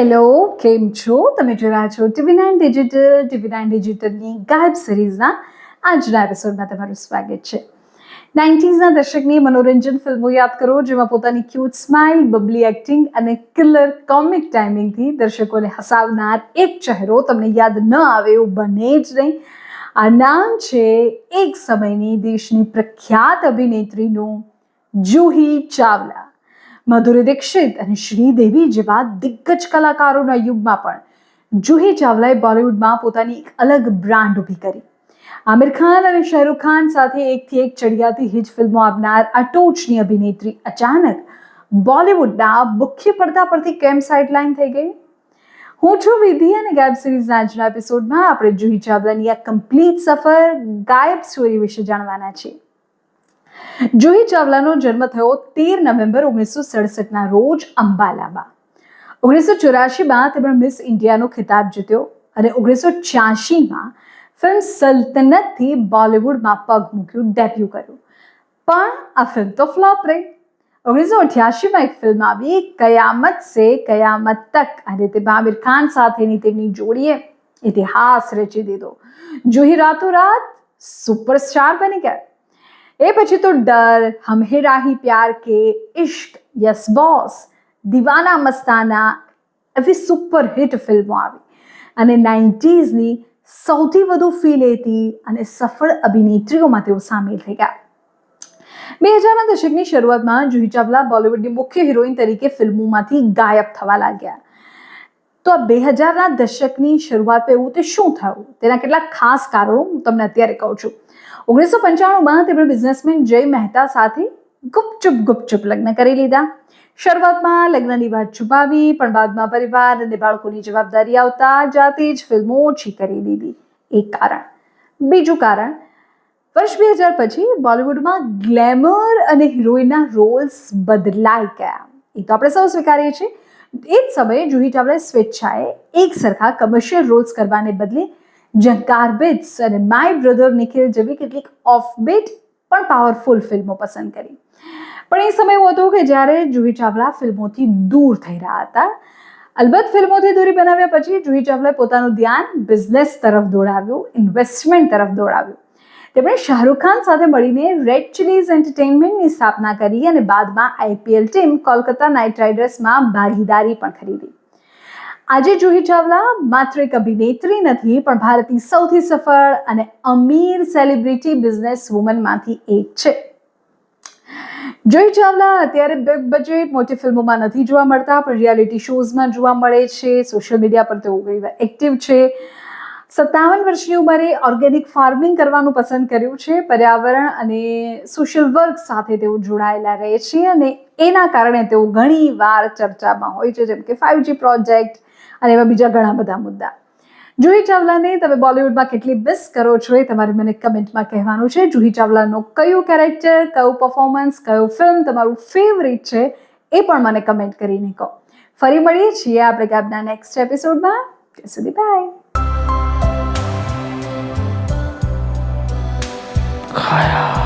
Hello, કેમ છો? તમે જોઈ રહ્યા છો ટીવી9 ડિજિટલની ગાયબ સિરીઝના આજના એપિસોડમાં તમારું સ્વાગત છે. 90s દશકની મનોરંજન ફિલ્મો યાદ કરો, જેમાં પોતાની ક્યુટ સ્માઇલ, બબલી એક્ટિંગ અને કિલર કોમિક ટાઈમિંગથી દર્શકોને હસાવનાર એક ચહેરો તમને યાદ ન આવે એવું બને જ નહીં. આ નામ છે એક સમયની દેશની પ્રખ્યાત અભિનેત્રીનું, જુહી ચાવલા. માધુરી દીક્ષિત અને શ્રીદેવી જેવા દિગ્ગજ કલાકારોના યુગમાં પણ જુહી ચાવલાએ બોલિવૂડમાં પોતાની એક અલગ બ્રાન્ડ ઊભી કરી. આમિર ખાન અને શાહરુખ ખાન સાથે એકથી એક ચડિયાતી હિટ ફિલ્મો આપનાર આ ટોચની અભિનેત્રી અચાનક બોલિવૂડના મુખ્ય પડદા પરથી કેમ સાઇડલાઇન થઈ ગઈ? હું છું વિધિ અને ગાયબ સિરીઝના આજના એપિસોડમાં આપણે જુહી ચાવલાની આ કમ્પ્લીટ સફર, ગાયબ સ્ટોરી વિશે જાણવાના છીએ. જુહી ચાવલાનો જન્મ થયો 13 નવેમ્બર 1967ના રોજ અંબાલામાં. 1984માં તેમણે મિસ ઇન્ડિયાનો ખિતાબ જીત્યો અને 1986માં ફિલ્મ સલ્તનતથી બોલિવૂડમાં પગ મૂક્યું, ડેબ્યુ કર્યું. પણ આ ફિલ્મ તો ફ્લોપ રહી. 1988માં એક ફિલ્મ આવી, કયામત સે કયામત તક, અને તેમાં આમિર ખાન સાથેની તેમની જોડીએ ઇતિહાસ રચી દીધો. જુહી રાતોરાત સુપરસ્ટાર બની ગયા. એ પછી તો ડર, હમ હે રાહી પ્યાર કે, ઇશ્ક, યસ બોસ, દીવાના મસ્તાના એવી સુપરહિટ ફિલ્મો આવી અને 90sની સૌથી વધુ ફી લેતી અને સફળ અભિનેત્રીઓમાં તેઓ સામેલ થઈ ગયા. 2000ના દશકની શરૂઆતમાં જુહી ચાવલા બોલિવૂડની મુખ્ય હિરોઈન તરીકે ફિલ્મોમાંથી ગાયબ થવા લાગ્યા. તો આ 2000ના દશકની શરૂઆત એવું તે શું થયું, તેના કેટલાક ખાસ કારણો હું તમને અત્યારે કહું છું. 1995માં તેમણે બિઝનેસમેન જય મહેતા સાથે ગુપચુપ લગ્ન કરી લીધા. શરૂઆતમાં લગ્નની વાત છુપાવી, પણ બાદમાં પરિવાર અને બાળકોની જવાબદારી આવતા જાતે જ ફિલ્મો ઓછી કરી દીધી. એક કારણ. બીજું કારણ, વર્ષ 2000 પછી બોલિવૂડમાં ગ્લેમર અને હિરોઈનના રોલ્સ બદલાઈ ગયા. એ તો આપણે સૌ સ્વીકારીએ છીએ. એ જ સમયે જુહી ચાવલાએ સ્વેચ્છાએ એક સરખા કમર્શિયલ રોલ્સ કરવાને બદલે જંકાર બિટ્સ અને માય બ્રધર નિખિલ જેવી કેટલીક ઓફબીટ પણ પાવરફુલ ફિલ્મો પસંદ કરી. પણ એ સમય એવો હતો કે જ્યારે જુહી ચાવલા ફિલ્મોથી દૂર થઈ રહ્યા હતા. અલબત્ત ફિલ્મોથી દૂરી બનાવ્યા પછી જુહી ચાવલાએ પોતાનું ધ્યાન બિઝનેસ તરફ દોડાવ્યું, ઇન્વેસ્ટમેન્ટ તરફ દોડાવ્યું. તેમણે શાહરુખ ખાન સાથે મળીને રેડ ચિલીઝ એન્ટરટેઇનમેન્ટની સ્થાપના કરી અને બાદમાં IPL ટીમ કોલકાતા નાઇટ રાઇડર્સમાં ભાગીદારી પણ ખરીદી. આજે જુહી ચાવલા માત્ર એક અભિનેત્રી નથી, પણ ભારતની સૌથી સફળ અને અમીર સેલિબ્રિટી બિઝનેસ વુમનમાંથી એક છે. જુહી ચાવલા અત્યારે બિગ બજેટ મોટી ફિલ્મોમાં નથી જોવા મળતા, પણ રિયાલિટી શોઝમાં જોવા મળે છે. સોશિયલ મીડિયા પર તેઓ ઘણી એક્ટિવ છે. 57 વર્ષની ઉંમરે ઓર્ગેનિક ફાર્મિંગ કરવાનું પસંદ કર્યું છે. પર્યાવરણ અને સોશિયલ વર્ક સાથે તેઓ જોડાયેલા રહે છે અને એના કારણે તેઓ ઘણી વાર ચર્ચામાં હોય છે, જેમ કે 5G પ્રોજેક્ટ અને એવા બીજા ઘણા બધા મુદ્દા. જુહી ચાવલાને તમે બોલિવૂડમાં કેટલી મિસ કરો છો એ તમારે મને કમેન્ટમાં કહેવાનું છે. જુહી ચાવલાનો કયું કેરેક્ટર, કયું પરફોર્મન્સ, કયું ફિલ્મ તમારું ફેવરિટ છે એ પણ મને કમેન્ટ કરીને કહો. ફરી મળીએ છીએ આપણે ગાયબના નેક્સ્ટ એપિસોડમાં. ત્યાં સુધી બાય. ખાયા